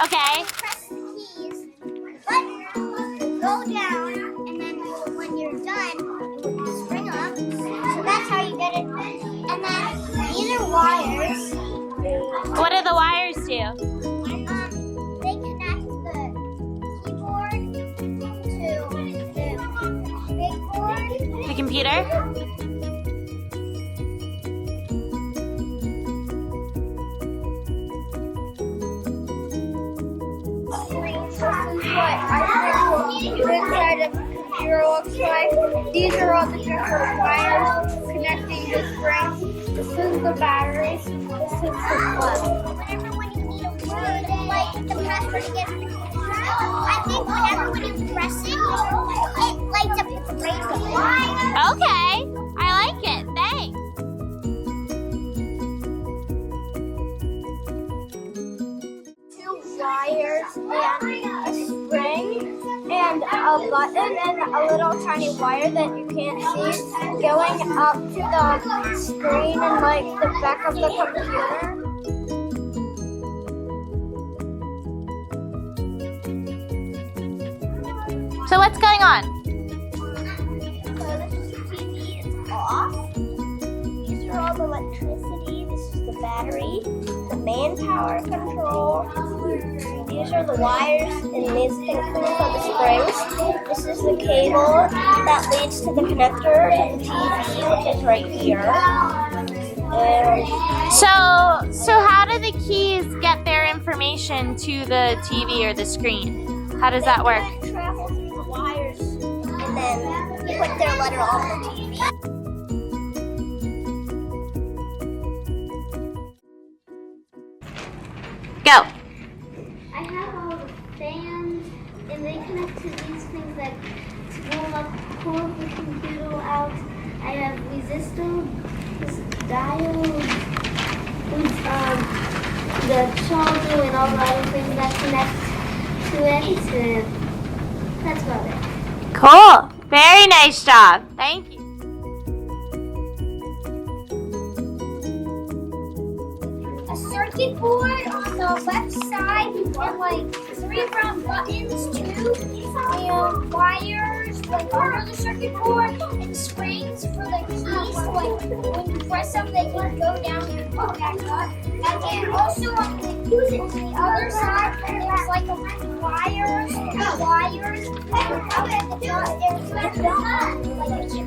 Okay. Press the keys, go down, and then when you're done, it would spring up. So that's how you get it. And then these are wires. What do the wires do? They connect the keyboard to the big board. The computer? This is what I think the inside of the computer looks like. These are all the different wires connecting the springs. This is the battery. This is the plug. Whenever when you need a word, like the password again, I think whenever when you press it lights up the rainbow. Okay. I like it. Thanks. Two wires and a spring and a button and a little tiny wire that you can't see going up to the screen and like the back of the computer. So what's going on? So this is the TV, it's off. These are all the electricity. This is the battery, the main power control. These are the wires, and these things are the springs. This is the cable that leads to the connector of the TV, which is right here. And So how do the keys get their information to the TV or the screen? How does that work? they travel through the wires, and then you put their letter on the TV. Go. I have all the fans, and they connect to these things that pull the computer out. I have resistor, this diode, the charger, and all the other things that connect to it. And that's about it. Cool. Very nice job. Thank you. A circuit board on the left side, and like 3 round buttons too, and wires like under the circuit board, and springs for the keys. Like when you press them, they can go down and go back up. And also on the other side, there's like a wires, and there's like a spin cable that can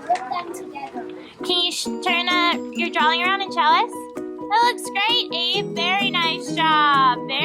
put them together. Can you turn your drawing around and show us? That looks great, Abe. Very nice job. Very